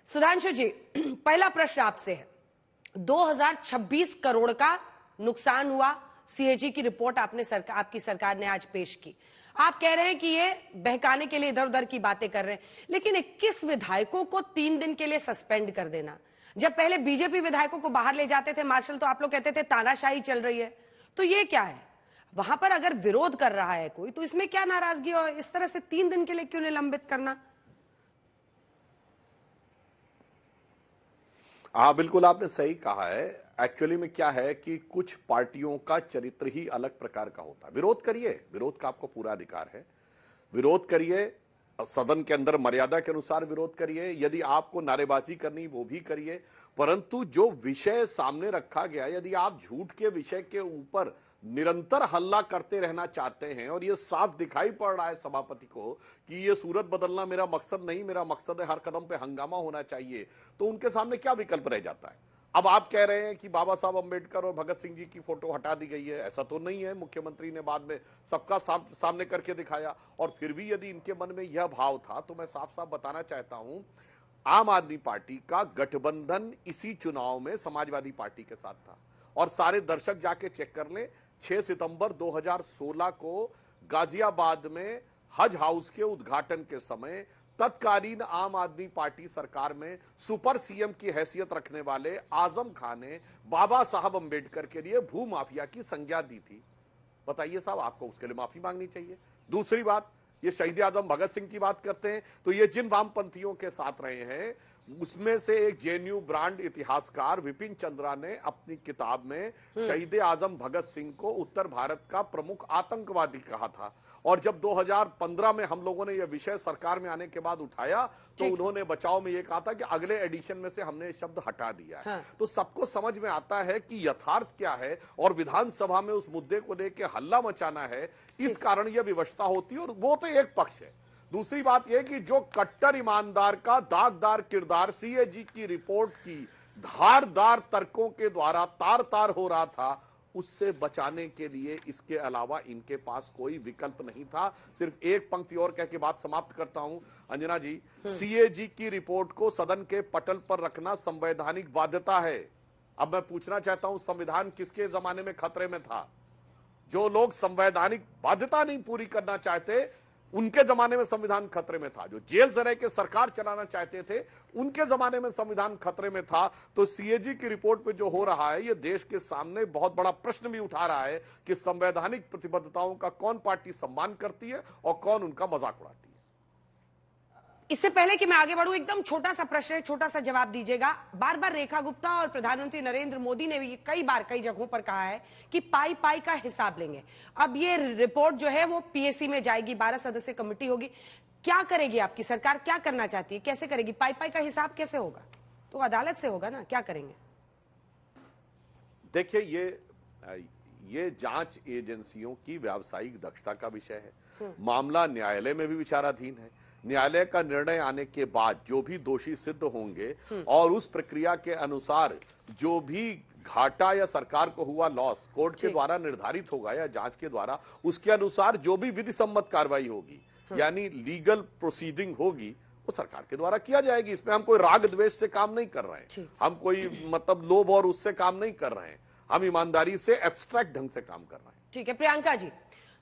सुधांशु जी, पहला प्रश्न आपसे है। 2026 करोड़ का नुकसान हुआ, सीएजी की रिपोर्ट आपकी सरकार ने आज पेश की। आप कह रहे हैं कि ये बहकाने के लिए इधर उधर की बातें कर रहे हैं, लेकिन 21 विधायकों को 3 दिन के लिए सस्पेंड कर देना, जब पहले बीजेपी विधायकों को बाहर ले जाते थे मार्शल, तो आप लोग कहते थे तानाशाही चल रही है, तो ये क्या है? वहां पर अगर विरोध कर रहा है कोई, तो इसमें क्या नाराजगी, और इस तरह से 3 दिन के लिए क्यों निलंबित करना? हाँ, बिल्कुल आपने सही कहा है। एक्चुअली में क्या है कि कुछ पार्टियों का चरित्र ही अलग प्रकार का होता है। विरोध करिए, विरोध का आपको पूरा अधिकार है, विरोध करिए, सदन के अंदर मर्यादा के अनुसार विरोध करिए, यदि आपको नारेबाजी करनी वो भी करिए, परंतु जो विषय सामने रखा गया, यदि आप झूठ के विषय के ऊपर निरंतर हल्ला करते रहना चाहते हैं, और ये साफ दिखाई पड़ रहा है सभापति को कि ये सूरत बदलना मेरा मकसद नहीं, मेरा मकसद है हर कदम पे हंगामा होना चाहिए, तो उनके सामने क्या विकल्प रह जाता है? अब आप कह रहे हैं कि बाबा साहब अंबेडकर और भगत सिंह जी की फोटो हटा दी गई है, ऐसा तो नहीं है। मुख्यमंत्री ने बाद में सबका सामने करके दिखाया, और फिर भी यदि इनके मन में यह भाव था, तो मैं साफ साफ बताना चाहता हूं, आम आदमी पार्टी का गठबंधन इसी चुनाव में समाजवादी पार्टी के साथ था। और सारे दर्शक जाके चेक कर लें, 6 सितंबर 2016 को गाजियाबाद में हज हाउस के उद्घाटन के समय तत्कालीन आम आदमी पार्टी सरकार में सुपर सीएम की हैसियत रखने वाले आजम खान ने बाबा साहब अंबेडकर के लिए भू माफिया की संज्ञा दी थी। बताइए साहब, आपको उसके लिए माफी मांगनी चाहिए। दूसरी बात, ये शहीद आजम भगत सिंह की बात करते हैं, तो ये जिन वामपंथियों के साथ रहे हैं, उसमें से एक जेएनयू ब्रांड इतिहासकार विपिन चंद्रा ने अपनी किताब में शहीद आजम भगत सिंह को उत्तर भारत का प्रमुख आतंकवादी कहा था। और जब 2015 में हम लोगों ने यह विषय सरकार में आने के बाद उठाया, तो उन्होंने बचाव में यह कहा था कि अगले एडिशन में से हमने शब्द हटा दिया है। तो सबको समझ में आता है कि यथार्थ क्या है, और विधानसभा में उस मुद्दे को लेकर हल्ला मचाना है, इस कारण यह विवशता होती है। और वो तो एक पक्ष है। दूसरी बात यह कि जो कट्टर ईमानदार का दागदार किरदार सीएजी की रिपोर्ट की धारदार तर्कों के द्वारा तार तार हो रहा था, उससे बचाने के लिए इसके अलावा इनके पास कोई विकल्प नहीं था। सिर्फ एक पंक्ति और कह के बात समाप्त करता हूं, अंजना जी, सीएजी की रिपोर्ट को सदन के पटल पर रखना संवैधानिक बाध्यता है। अब मैं पूछना चाहता हूं, संविधान किसके जमाने में खतरे में था? जो लोग संवैधानिक बाध्यता नहीं पूरी करना चाहते, उनके जमाने में संविधान खतरे में था। जो जेल से रह के सरकार चलाना चाहते थे, उनके जमाने में संविधान खतरे में था। तो सीएजी की रिपोर्ट पे जो हो रहा है, ये देश के सामने बहुत बड़ा प्रश्न भी उठा रहा है कि संवैधानिक प्रतिबद्धताओं का कौन पार्टी सम्मान करती है और कौन उनका मजाक उड़ाती है। इससे पहले कि मैं आगे बढ़ूं, एकदम छोटा सा प्रश्न है, छोटा सा जवाब दीजिएगा। बार बार रेखा गुप्ता और प्रधानमंत्री नरेंद्र मोदी ने भी कई बार कई जगहों पर कहा है कि पाई पाई का हिसाब लेंगे। अब ये रिपोर्ट जो है वो पीएसी में जाएगी, 12 सदस्यीय कमेटी होगी। क्या करेगी आपकी सरकार, क्या करना चाहती है, कैसे करेगी? पाई पाई का हिसाब कैसे होगा? तो अदालत से होगा ना, क्या करेंगे? देखिए, ये जांच एजेंसियों की व्यावसायिक दक्षता का विषय है। मामला न्यायालय में भी विचाराधीन है। न्यायालय का निर्णय आने के बाद जो भी दोषी सिद्ध होंगे, और उस प्रक्रिया के अनुसार जो भी घाटा या सरकार को हुआ लॉस कोर्ट के द्वारा निर्धारित होगा या जांच के द्वारा, उसके अनुसार जो भी विधि सम्मत कार्रवाई होगी, यानी लीगल प्रोसीडिंग होगी, वो सरकार के द्वारा किया जाएगी। इसमें हम कोई राग द्वेष से काम नहीं कर रहे हैं, हम कोई मतलब लोभ और उससे काम नहीं कर रहे हैं, हम ईमानदारी से एब्स्ट्रैक्ट ढंग से काम कर रहे हैं। ठीक है प्रियंका जी,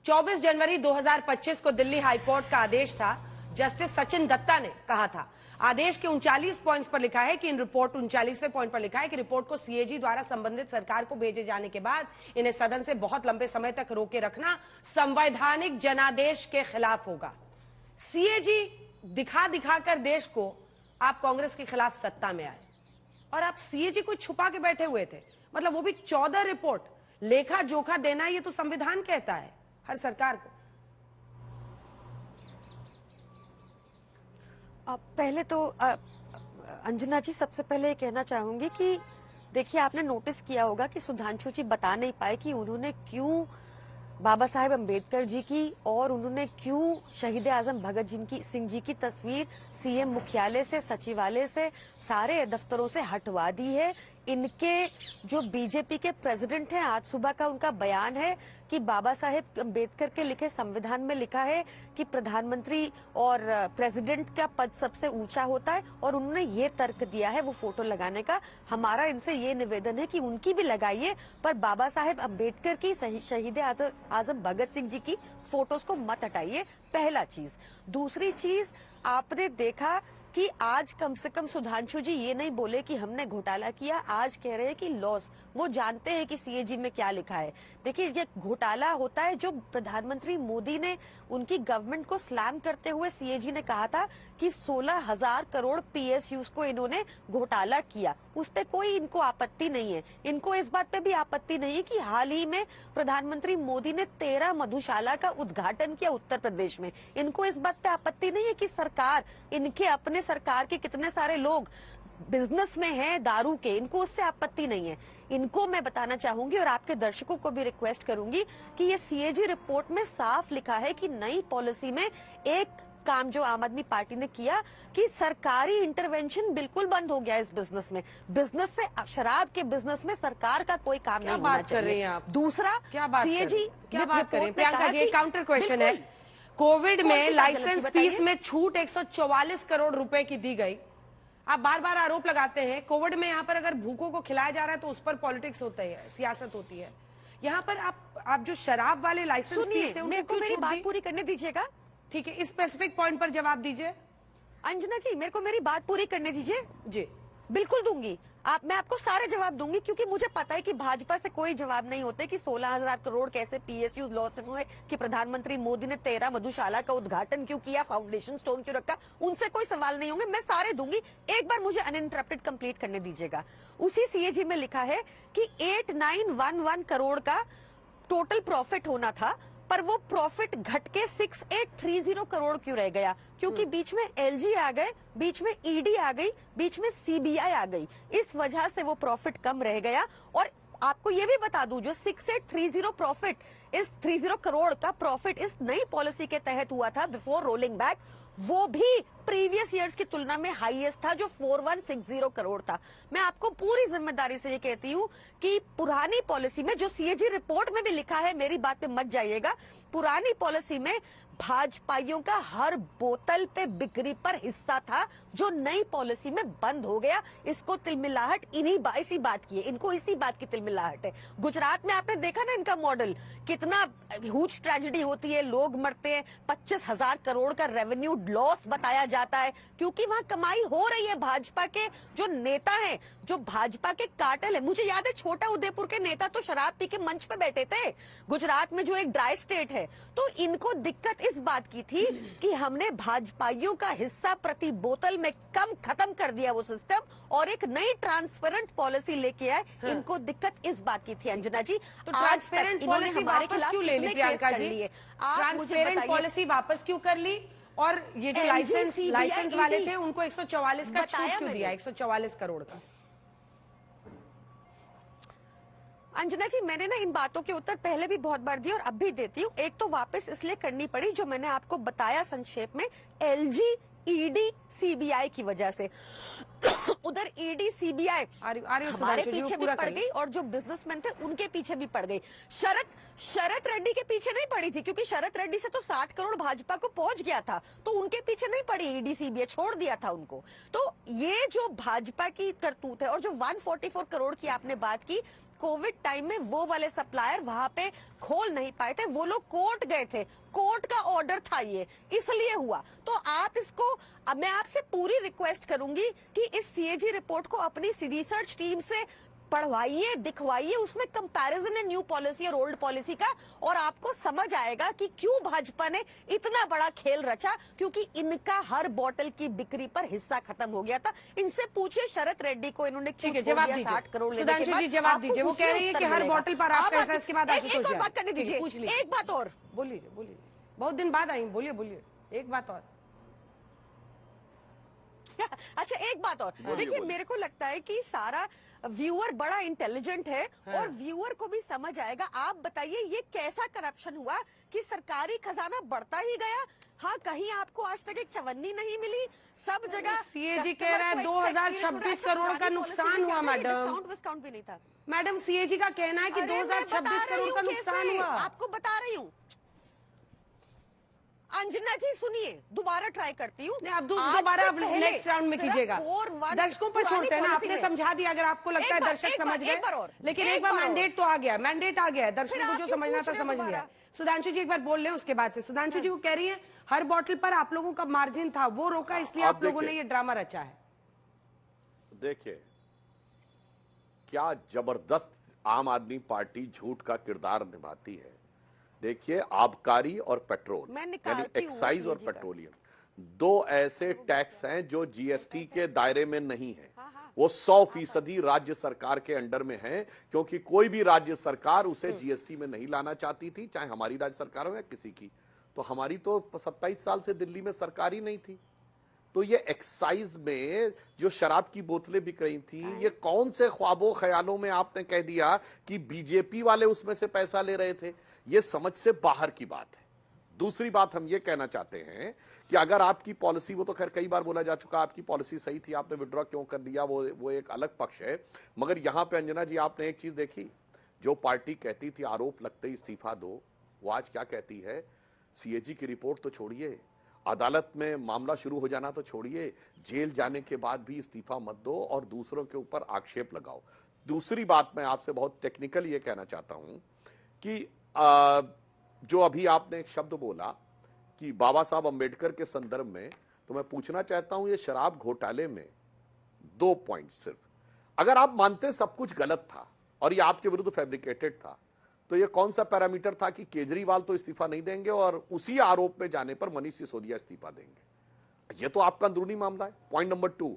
24 जनवरी 2025 को दिल्ली हाईकोर्ट का आदेश था। जस्टिस सचिन दत्ता ने कहा था, आदेश के 39 पॉइंट्स पर लिखा है कि इन रिपोर्ट 39वें पॉइंट पर लिखा है कि रिपोर्ट को सीएजी द्वारा संबंधित सरकार को भेजे जाने के बाद इन्हें सदन से बहुत लंबे समय तक रोके रखना संवैधानिक जनादेश के खिलाफ होगा। सीएजी दिखा दिखाकर देश को आप कांग्रेस के खिलाफ सत्ता में आए, और आप सीएजी को छुपा के बैठे हुए थे। मतलब वो भी 14 रिपोर्ट, लेखा जोखा देना, ये तो संविधान कहता है हर सरकार को। पहले तो अंजना जी, सबसे पहले ये कहना चाहूंगी कि देखिए, आपने नोटिस किया होगा कि सुधांशु जी बता नहीं पाए कि उन्होंने क्यों बाबा साहेब अंबेडकर जी की और उन्होंने क्यों शहीद आजम भगत सिंह जी की तस्वीर सीएम मुख्यालय से, सचिवालय से, सारे दफ्तरों से हटवा दी है। इनके जो बीजेपी के प्रेसिडेंट हैं, आज सुबह का उनका बयान है कि बाबा साहेब अम्बेडकर के लिखे संविधान में लिखा है कि प्रधानमंत्री और प्रेसिडेंट का पद सबसे ऊंचा होता है, और उन्होंने ये तर्क दिया है वो फोटो लगाने का। हमारा इनसे ये निवेदन है कि उनकी भी लगाइए, पर बाबा साहेब अम्बेडकर की शहीद आजम भगत सिंह जी की फोटोज को मत हटाइए, पहला चीज। दूसरी चीज, आपने देखा कि आज कम से कम सुधांशु जी ये नहीं बोले कि हमने घोटाला किया, आज कह रहे हैं कि लॉस। वो जानते हैं कि सीएजी में क्या लिखा है। देखिए, ये घोटाला होता है जो प्रधानमंत्री मोदी ने उनकी गवर्नमेंट को स्लैम करते हुए सीएजी ने कहा था कि 16,000 करोड़ पीएसयूज को इन्होंने घोटाला किया। उस पे कोई इनको आपत्ति नहीं है। इनको इस बात पे भी आपत्ति नहीं है कि हाल ही में प्रधानमंत्री मोदी ने 13 मधुशाला का उद्घाटन किया उत्तर प्रदेश में। इनको इस बात पे आपत्ति नहीं है कि सरकार, इनके अपने सरकार के कितने सारे लोग बिजनेस में हैं दारू के, इनको उससे आपत्ति नहीं है। इनको मैं बताना चाहूंगी और आपके दर्शकों को भी रिक्वेस्ट करूंगी कि ये सीएजी रिपोर्ट में साफ लिखा है कि नई पॉलिसी में एक काम जो आम आदमी पार्टी ने किया कि सरकारी इंटरवेंशन बिल्कुल बंद हो गया इस बिजनेस में। बिजनेस से, शराब के बिजनेस में सरकार का कोई काम नहीं होना चाहिए। बात कर रही हैं आप? दूसरा, क्या बात सीएजी क्या बात कर रही हैं? प्रियंका जी, एक काउंटर क्वेश्चन है। कोविड में लाइसेंस फीस में छूट 144 करोड़ रुपए की दी गई। आप बार बार आरोप लगाते हैं कोविड में यहाँ पर अगर भूखों को खिलाया जा रहा है तो उस पर पॉलिटिक्स होता है, सियासत होती है। यहाँ पर आप जो शराब वाले लाइसेंस फीस थे मेरे को मेरी बात पूरी करने दीजिएगा। ठीक है, इस स्पेसिफिक पॉइंट पर जवाब दीजिए। अंजना जी, मेरे को मेरी बात पूरी करने दीजिए। जी बिल्कुल दूंगी। मैं आपको सारे जवाब दूंगी, क्योंकि मुझे पता है कि भाजपा से कोई जवाब नहीं होते कि 16,000 करोड़ कैसे पीएसयू लॉस हुए, कि प्रधानमंत्री मोदी ने 13 मधुशाला का उद्घाटन क्यों किया, फाउंडेशन स्टोन क्यों रखा, उनसे कोई सवाल नहीं होंगे। मैं सारे दूंगी, एक बार मुझे अनइंटरप्टेड कंप्लीट करने दीजिएगा। उसी सीएजी में लिखा है कि 8911 करोड़ का टोटल प्रॉफिट होना था, पर वो प्रॉफिट घट के 6830 करोड़ क्यों रह गया? क्योंकि बीच में एलजी आ गए, बीच में ईडी आ गई, बीच में सीबीआई आ गई। इस वजह से वो प्रॉफिट कम रह गया। और आपको ये भी बता दूं, जो 6830 प्रॉफिट, इस 30 करोड़ का प्रॉफिट इस नई पॉलिसी के तहत हुआ था बिफोर रोलिंग बैक, वो भी प्रीवियस ईयर्स की तुलना में हाईएस्ट था, जो 4160 करोड़ था। मैं आपको पूरी जिम्मेदारी से ये कहती हूँ कि पुरानी पॉलिसी में, जो सीएजी रिपोर्ट में भी लिखा है, मेरी बात पे मत जाइएगा, पुरानी पॉलिसी में भाजपाइयों का हर बोतल पे बिक्री पर हिस्सा था, जो नई पॉलिसी में बंद हो गया। इसको तिलमिलाहट इसी बात की है, इनको इसी बात की तिलमिलाहट है। गुजरात में आपने देखा ना इनका मॉडल, कितना ह्यूज ट्रेजेडी होती है, लोग मरते हैं, 25,000 करोड़ का रेवेन्यू लॉस बताया जाता है, क्योंकि वहां कमाई हो रही है। भाजपा के जो नेता हैं, जो भाजपा के कार्टेल है, मुझे याद है छोटा उदयपुर के नेता तो शराब पी के मंच पे बैठे थे, गुजरात में जो एक ड्राई स्टेट है। तो इनको दिक्कत इस बात की थी कि हमने भाजपाइयों का हिस्सा प्रति बोतल में कम खत्म कर दिया वो सिस्टम, और एक नई ट्रांसपेरेंट पॉलिसी लेके आए। इनको दिक्कत इस बात की थी, अंजना जी। तो ट्रांसपेरेंट पॉलिसी वापस क्यों ले ली प्रियंका जी? ट्रांसपेरेंट पॉलिसी वापस क्यों कर ली? और ये जो लाइसेंस वाले थे उनको 144 का छूट क्यों दिया, 144 करोड़ का? अंजना जी, मैंने ना इन बातों के उत्तर पहले भी बहुत बार दिए और अब भी देती हूँ। एक तो वापस इसलिए करनी पड़ी, जो मैंने आपको बताया संक्षेप में, एलजी, ईडी, सीबीआई की वजह से। उधर ईडी, सीबीआई हमारे पीछे भी पड़ गई, और जो बिजनेसमैन थे उनके पीछे भी पड़ गई। शरत रेड्डी के पीछे नहीं पड़ी थी, क्योंकि शरत रेड्डी से तो 60 करोड़ भाजपा को पहुंच गया था, तो उनके पीछे नहीं पड़ी ईडी, सीबीआई, छोड़ दिया था उनको। तो ये जो भाजपा की करतूत है, और जो 144 करोड़ की आपने बात की, कोविड टाइम में वो वाले सप्लायर वहां पे खोल नहीं पाए थे, वो लोग कोर्ट गए थे, कोर्ट का ऑर्डर था, ये इसलिए हुआ। तो आप इसको, अब मैं आपसे पूरी रिक्वेस्ट करूंगी कि इस सीएजी रिपोर्ट को अपनी रिसर्च टीम से पढ़वाइए, दिखवाइए, उसमें कंपैरिजन है न्यू पॉलिसी और ओल्ड पॉलिसी का, और आपको समझ आएगा कि क्यों भाजपा ने इतना बड़ा खेल रचा, क्योंकि इनका हर बोतल की बिक्री पर हिस्सा खत्म हो गया था। इनसे पूछिए शरत रेड्डी को, इन्होंने जवाब दीजिए 60 करोड़ सुधांशु जी, जवाब दीजिए। वो कह रही है कि हर बोतल पर आपका हिस्सा, इसके बाद आशुतोष जी बात करने दीजिए। पूछ लीजिए, एक बात और बोलिए, बहुत दिन बाद आई, बोलिए एक बात और। अच्छा, एक बात और, देखिए मेरे को लगता है कि सारा व्यूअर बड़ा इंटेलिजेंट है, और व्यूअर को भी समझ आएगा। आप बताइए ये कैसा करप्शन हुआ कि सरकारी खजाना बढ़ता ही गया, हाँ, कहीं आपको आज तक एक चवन्नी नहीं मिली, सब जगह सीएजी कह रहा है 2026 करोड़ का नुकसान हुआ मैडम। डिस्काउंट भी नहीं था मैडम सीएजी का कहना है कि अरे मैं 2026 बता रही करोड़ का हूँ नुकसान कैसे, हुआ। आपको बता रही हूँ। अंजना जी सुनिए, दोबारा ट्राई करती हूँ। नहीं, अब दोबारा आप नेक्स्ट राउंड में कीजिएगा। दर्शकों पर छोड़ते हैं ना, आपने समझा दिया, अगर आपको लगता है दर्शक समझ गए, लेकिन एक बार मैंडेट तो आ गया, मैंडेट आ गया है, दर्शकों को जो समझना था समझ लिया। सुधांशु जी एक बार बोल रहे हैं, उसके बाद से सुधांशु जी वो कह रही है हर बॉटल पर आप लोगों का मार्जिन था, वो रोका, इसलिए आप लोगों ने ये ड्रामा रचा है। देखिए क्या जबरदस्त आम आदमी पार्टी झूठ का किरदार निभाती है। देखिए आबकारी और पेट्रोल यानी एक्साइज और पेट्रोलियम दो ऐसे टैक्स हैं जो जीएसटी के दायरे में नहीं है। वो 100% राज्य सरकार के अंडर में है, क्योंकि कोई भी राज्य सरकार उसे जीएसटी में नहीं लाना चाहती थी, चाहे हमारी राज्य सरकार हो या किसी की। तो हमारी तो 27 साल से दिल्ली में सरकार ही नहीं थी। तो ये एक्साइज में जो शराब की बोतलें बिक रही थी, ये कौन से ख्वाबों ख्यालों में आपने कह दिया कि बीजेपी वाले उसमें से पैसा ले रहे थे? ये समझ से बाहर की बात है। दूसरी बात हम ये कहना चाहते हैं कि अगर आपकी पॉलिसी, वो तो खैर कई बार बोला जा चुका, आपकी पॉलिसी सही थी, आपने विड्रॉ क्यों कर दिया, वो एक अलग पक्ष है। मगर यहां पे अंजना जी आपने एक चीज देखी, जो पार्टी कहती थी आरोप लगते ही इस्तीफा दो, वो आज क्या कहती है? सीएजी की रिपोर्ट तो छोड़िए, अदालत में मामला शुरू हो जाना तो छोड़िए, जेल जाने के बाद भी इस्तीफा मत दो और दूसरों के ऊपर आक्षेप लगाओ। दूसरी बात मैं आपसे बहुत टेक्निकल ये कहना चाहता हूं कि जो अभी आपने एक शब्द बोला कि बाबा साहब अंबेडकर के संदर्भ में, तो मैं पूछना चाहता हूं ये शराब घोटाले में 2 पॉइंट सिर्फ, अगर आप मानते सब कुछ गलत था और ये आपके विरुद्ध फैब्रिकेटेड था, तो ये कौन सा पैरामीटर था कि केजरीवाल तो इस्तीफा नहीं देंगे और उसी आरोप में जाने पर मनीष सिसोदिया इस्तीफा देंगे? ये तो आपका अंदरूनी मामला है। पॉइंट नंबर 2,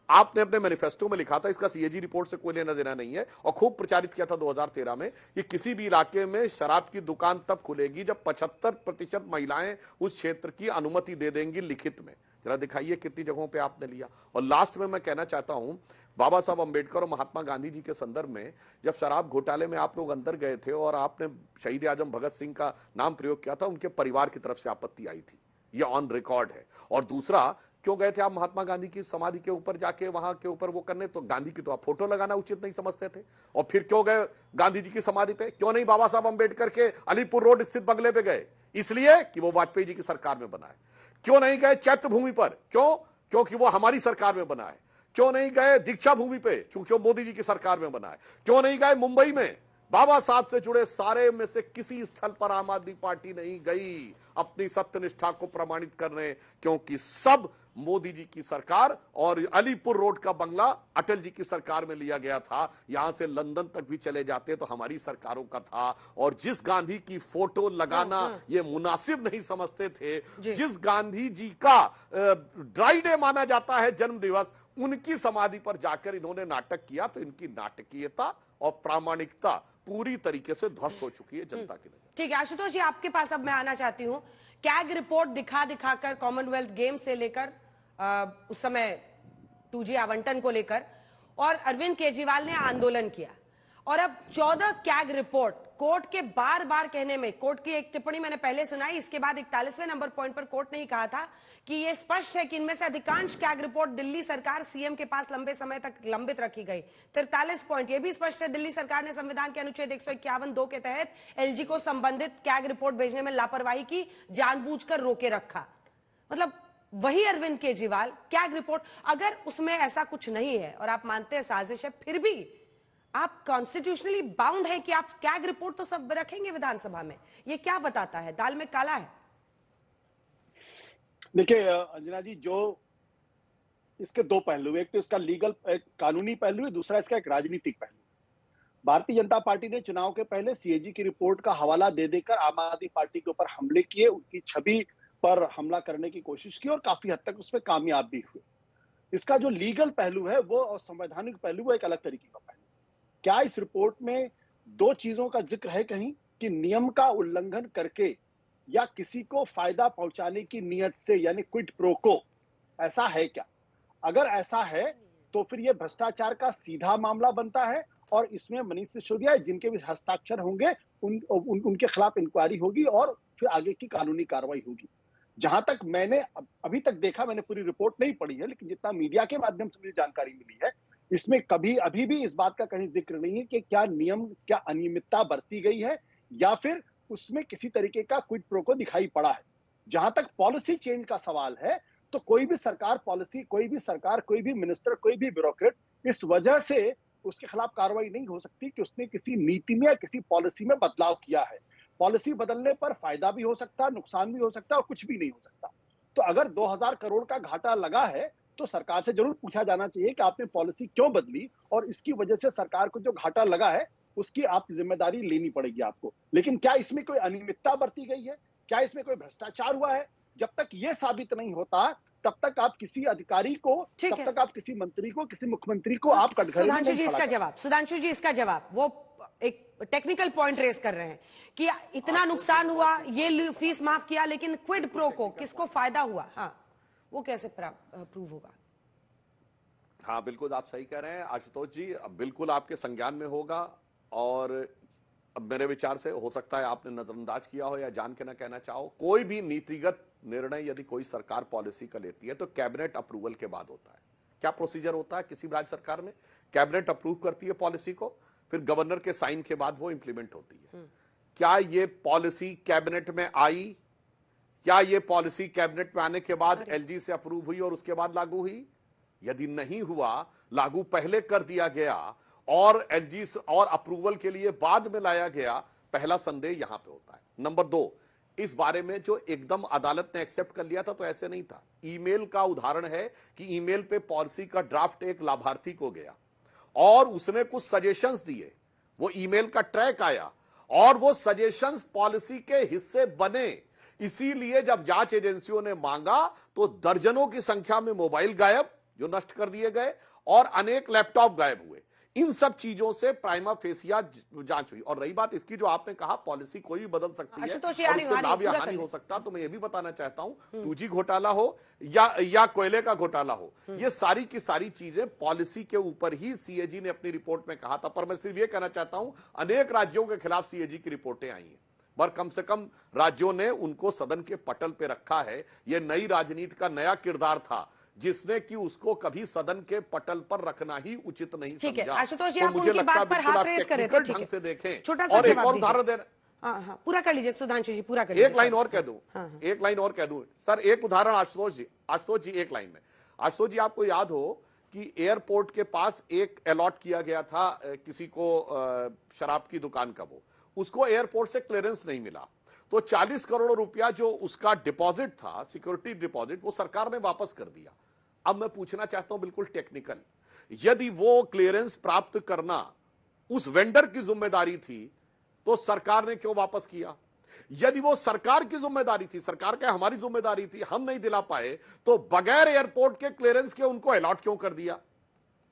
आपने अपने मैनिफेस्टो में लिखा था, इसका सीएजी रिपोर्ट से कोई लेना देना नहीं है, और खूब प्रचारित किया था 2013 में कि किसी भी इलाके में शराब की दुकान तब खुलेगी जब 75% महिलाएं उस क्षेत्र की अनुमति दे देंगी लिखित में। जरा दिखाइए कितनी जगहों पे आपने लिया। और लास्ट में मैं कहना चाहता हूं, बाबा साहब अंबेडकर और महात्मा गांधी जी के संदर्भ में जब शराब घोटाले में आप लोग अंदर गए थे और आपने शहीद आजम भगत सिंह का नाम प्रयोग किया था, उनके परिवार की तरफ से आपत्ति आई थी, ये ऑन रिकॉर्ड है। और दूसरा, क्यों गए थे आप महात्मा गांधी की समाधि के ऊपर जाके वहां के ऊपर वो करने? तो गांधी की तो आप फोटो लगाना उचित नहीं समझते थे। और फिर क्यों गए गांधी जी की समाधि पे? क्यों नहीं बाबा साहब अंबेडकर के अलीपुर रोड स्थित बंगले पे गए? इसलिए कि वो वाजपेयी जी की सरकार में बना है। क्यों नहीं गए चैत्य भूमि पर? क्यों? क्योंकि वो हमारी सरकार में बना है। क्यों नहीं गए दीक्षा भूमि पे? क्योंकि वो मोदी जी की सरकार में बना है। क्यों नहीं गए मुंबई में? बाबा साहब से जुड़े सारे में से किसी स्थल पर आम आदमी पार्टी नहीं गई अपनी सत्यनिष्ठा को प्रमाणित करने, क्योंकि सब मोदी जी की सरकार और अलीपुर रोड का बंगला अटल जी की सरकार में लिया गया था। यहां से लंदन तक भी चले जाते तो हमारी सरकारों का था। और जिस गांधी की फोटो लगाना ये मुनासिब नहीं समझते थे, जिस गांधी जी का ड्राई डे माना जाता है जन्म दिवस, उनकी समाधि पर जाकर इन्होंने नाटक किया, तो इनकी नाटकीयता और प्रामाणिकता पूरी तरीके से ध्वस्त हो चुकी है जनता की नजर। ठीक है आशुतोष जी, आपके पास अब मैं आना चाहती हूँ। कैग रिपोर्ट दिखाकर कॉमनवेल्थ गेम से लेकर उस समय 2G आवंटन को लेकर, और अरविंद केजरीवाल ने आंदोलन किया, और अब 14 कैग रिपोर्ट कोर्ट के बार बार कहने में, कोर्ट की एक टिप्पणी मैंने पहले सुनाई, इसके बाद 41वें नंबर पॉइंट पर कोर्ट ने ही कहा था कि यह स्पष्ट है कि इनमें से अधिकांश कैग रिपोर्ट दिल्ली सरकार सीएम के पास लंबे समय तक लंबित रखी गई। 43 पॉइंट यह भी स्पष्ट है, दिल्ली सरकार ने संविधान के अनुच्छेद 151(2) के तहत एलजी को संबंधित कैग रिपोर्ट भेजने में लापरवाही की, जानबूझकर रोके रखा। मतलब वही अरविंद केजरीवाल कैग रिपोर्ट, अगर उसमें ऐसा कुछ नहीं है और आप मानते हैं साजिश है, फिर भी आप कॉन्स्टिट्यूशनली बाउंड है कि आप कैग रिपोर्ट तो सब रखेंगे विधानसभा में। ये क्या बताता है? दाल में काला है। देखिए अंजना जी, जो इसके दो पहलू, एक तो इसका लीगल एक कानूनी पहलू है, दूसरा इसका एक राजनीतिक पहलू। भारतीय जनता पार्टी ने चुनाव के पहले सीएजी की रिपोर्ट का हवाला दे देकर आम आदमी पार्टी के ऊपर हमले किए, उनकी छवि पर हमला करने की कोशिश की और काफी हद तक उसमें कामयाब भी हुए। इसका जो लीगल पहलू है वो और संवैधानिक पहलू वो एक अलग तरीके का पहलू। क्या इस रिपोर्ट में दो चीजों का जिक्र है कहीं कि नियम का उल्लंघन करके या किसी को फायदा पहुंचाने की नियत से, यानी क्विड प्रो को, ऐसा है क्या? अगर ऐसा है तो फिर यह भ्रष्टाचार का सीधा मामला बनता है और इसमें मनीष सिसोदिया जिनके भी हस्ताक्षर होंगे उनके खिलाफ इंक्वायरी होगी और फिर आगे की कानूनी कार्रवाई होगी। जहां तक मैंने अभी तक देखा, मैंने पूरी रिपोर्ट नहीं पढ़ी है, लेकिन जितना मीडिया के माध्यम से मुझे जानकारी मिली है, इसमें कभी अभी भी इस बात का कहीं जिक्र नहीं है कि क्या अनियमितता बरती गई है या फिर उसमें किसी तरीके का क्विड प्रो को दिखाई पड़ा है। जहां तक पॉलिसी चेंज का सवाल है, तो कोई भी सरकार पॉलिसी, कोई भी सरकार, कोई भी मिनिस्टर, कोई भी ब्यूरोक्रेट इस वजह से उसके खिलाफ कार्रवाई नहीं हो सकती कि उसने किसी नीति में या किसी पॉलिसी में बदलाव किया है। पॉलिसी बदलने पर फायदा भी हो सकता है, नुकसान भी हो सकता है और कुछ भी नहीं हो सकता। तो अगर 2000 करोड़ का घाटा लगा है, तो सरकार से जरूर पूछा जाना चाहिए कि आपने पॉलिसी क्यों बदली और इसकी वजह से सरकार को जो घाटा लगा है उसकी आप जिम्मेदारी लेनी पड़ेगी आपको। लेकिन क्या इसमें कोई अनियमितता बरती गई है, क्या इसमें कोई भ्रष्टाचार हुआ है, जब तक ये साबित नहीं होता तब तक आप किसी अधिकारी को, तब तक आप किसी मंत्री को, किसी मुख्यमंत्री को आप कटघरे में सुधांशु नहीं जी खड़ा इसका कर जवाब, सुधांशु जी इसका जवाब, वो एक टेक्निकल पॉइंट रेस कर रहे हैं कि इतना नुकसान हुआ, ये फीस माफ किया, लेकिन क्विड प्रो को किसको फायदा हुआ, हाँ वो कैसे प्रूव होगा? हाँ बिल्कुल आप सही कह रहे हैं आशुतोष जी, बिल्कुल आपके संज्ञान में होगा। और अब मेरे विचार से हो सकता है आपने नजरअंदाज किया हो या जान के ना कहना चाहो, कोई भी नीतिगत निर्णय यदि कोई सरकार पॉलिसी का लेती है तो कैबिनेट अप्रूवल के बाद होता है। क्या प्रोसीजर होता है किसी राज्य सरकार में? कैबिनेट अप्रूव करती है पॉलिसी को, फिर गवर्नर के साइन के बाद वो इंप्लीमेंट होती है। क्या ये पॉलिसी कैबिनेट में आई? क्या ये पॉलिसी कैबिनेट में आने के बाद एलजी से अप्रूव हुई और उसके बाद लागू हुई? यदि नहीं हुआ, लागू पहले कर दिया गया और एलजी और अप्रूवल के लिए बाद में लाया गया, पहला संदेह यहां पे होता है। नंबर 2, इस बारे में जो एकदम अदालत ने एक्सेप्ट कर लिया था तो ऐसे नहीं था। ईमेल का उदाहरण है कि ईमेल पे पॉलिसी का ड्राफ्ट एक लाभार्थी को गया और उसने कुछ सजेशंस दिए, वो ईमेल का ट्रैक आया और वो सजेशंस पॉलिसी के हिस्से बने। इसीलिए जब जांच एजेंसियों ने मांगा तो दर्जनों की संख्या में मोबाइल गायब जो नष्ट कर दिए गए और अनेक लैपटॉप गायब हुए। इन सब चीजों से प्राइमा फेसिया जांच हुई। और रही बात इसकी जो आपने कहा पॉलिसी कोई भी बदल सकती है और उससे लाभ या हानि हो सकता, तो मैं ये भी बताना चाहता हूं 2G घोटाला हो या कोयले का घोटाला हो, ये सारी की सारी चीजें पॉलिसी के ऊपर ही सीएजी ने अपनी रिपोर्ट में कहा था। पर मैं सिर्फ ये कहना चाहता हूं अनेक राज्यों के खिलाफ सीएजी की रिपोर्टें आई हैं, पर कम से कम राज्यों ने उनको सदन के पटल पे रखा है। यह नई राजनीति का नया किरदार था जिसने कि उसको कभी सदन के पटल पर रखना ही उचित नहीं समझा। आशुतोष जी, तो आप मुझे उनकी लगता है बात पर हाथ रेस कर रहे थे, ठीक है, से देखें। छोटा सा और एक जवाब और दीजिए। उदाहरण दे, हाँ पूरा कर लीजिए सुधांशु जी, पूरा कर एक लाइन और कह दूं, हाँ। एक लाइन और कह दूं सर, एक उदाहरण आशुतोष जी एक लाइन में। आशुतोष जी आपको याद हो कि एयरपोर्ट के पास एक अलॉट किया गया था किसी को शराब की दुकान का, वो उसको एयरपोर्ट से क्लियरेंस नहीं मिला, तो 40 करोड़ रुपया जो उसका डिपॉजिट था, सिक्योरिटी डिपॉजिट, वो सरकार ने वापस कर दिया। अब मैं पूछना चाहता हूं बिल्कुल टेक्निकल, यदि वो क्लियरेंस प्राप्त करना उस वेंडर की जिम्मेदारी थी तो सरकार ने क्यों वापस किया? यदि वो सरकार की जिम्मेदारी थी, सरकार का हमारी जिम्मेदारी थी, हम नहीं दिला पाए, तो बगैर एयरपोर्ट के क्लियरेंस के उनको अलॉट क्यों कर दिया?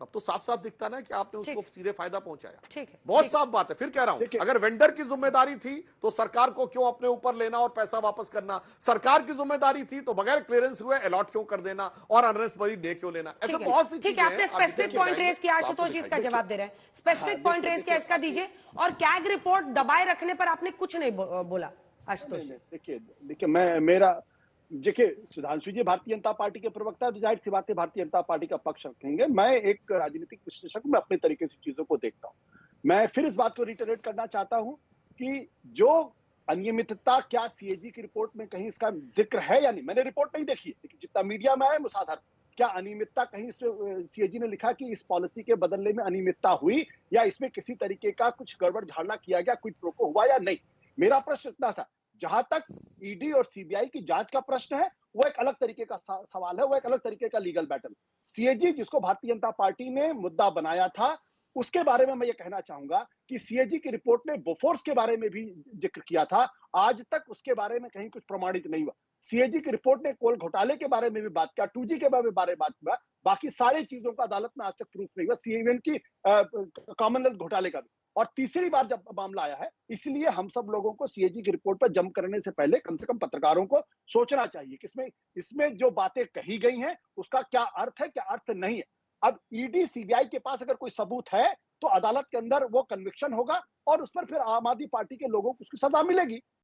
तब तो साफ साफ दिखता ना कि आपने उसको सीधे फायदा पहुंचाया। ठीक है, बहुत साफ बात है। फिर कह रहा हूं अगर वेंडर की जिम्मेदारी थी तो सरकार को क्यों अपने ऊपर लेना और पैसा वापस करना? सरकार की जिम्मेदारी थी तो बगैर क्लियरेंस हुए अलॉट क्यों कर देना और अनरेस्ट मनी दे क्यों लेना? ऐसा बहुत सी ठीक है, आपने स्पेसिफिक पॉइंट रेस किया, आशुतोष जी इसका जवाब दे रहे हैं। स्पेसिफिक पॉइंट रेस किया, इसका दीजिए। और कैग रिपोर्ट दबाए रखने पर आपने कुछ नहीं बोला आशुतोष जी। देखिए सुधांशु जी भारतीय जनता पार्टी के प्रवक्ता, तो जाहिर सी बात है भारतीय जनता पार्टी का पक्ष रखेंगे। मैं एक राजनीतिक विश्लेषक, मैं अपने तरीके से चीजों को देखता हूं। मैं फिर इस बात को रिटरेट करना चाहता हूं कि जो अनियमितता, क्या सीएजी की रिपोर्ट में कहीं इसका जिक्र है या नहीं? मैंने रिपोर्ट नहीं देखी है, लेकिन जितना मीडिया में आया मुसाधार, क्या अनियमितता कहीं सीएजी ने लिखा कि इस पॉलिसी के बदलने में अनियमितता हुई या इसमें किसी तरीके का कुछ गड़बड़ झाड़ना किया गया, क्विड प्रो को हुआ या नहीं? मेरा प्रश्न इतना सा। जहां तक ईडी और सीबीआई की जांच का प्रश्न है, वो एक अलग तरीके का सवाल है, वो एक अलग तरीके का लीगल बैटल। सीएजी जिसको भारतीय जनता पार्टी ने मुद्दा बनाया था, उसके बारे में मैं ये कहना चाहूंगा कि सीएजी की रिपोर्ट ने बोफोर्स के बारे में भी जिक्र किया था, आज तक उसके बारे में कहीं कुछ प्रमाणित नहीं हुआ। सीएजी की रिपोर्ट ने कोल घोटाले के बारे में भी बात किया, 2G के बारे में बात किया, बाकी सारी चीजों का अदालत में आज तक प्रूफ नहीं हुआ, सीएवन की कॉमनवेल्थ घोटाले का भी। और तीसरी बार जब मामला आया है, इसलिए हम सब लोगों को सीएजी की रिपोर्ट पर जंप करने से पहले कम से कम पत्रकारों को सोचना चाहिए कि इसमें जो बातें कही गई हैं उसका क्या अर्थ है, क्या अर्थ नहीं है। अब ईडी सीबीआई के पास अगर कोई सबूत है तो अदालत के अंदर वो कन्विक्शन होगा और उस पर फिर आम आदमी पार्टी के लोगों को उसकी सजा मिलेगी।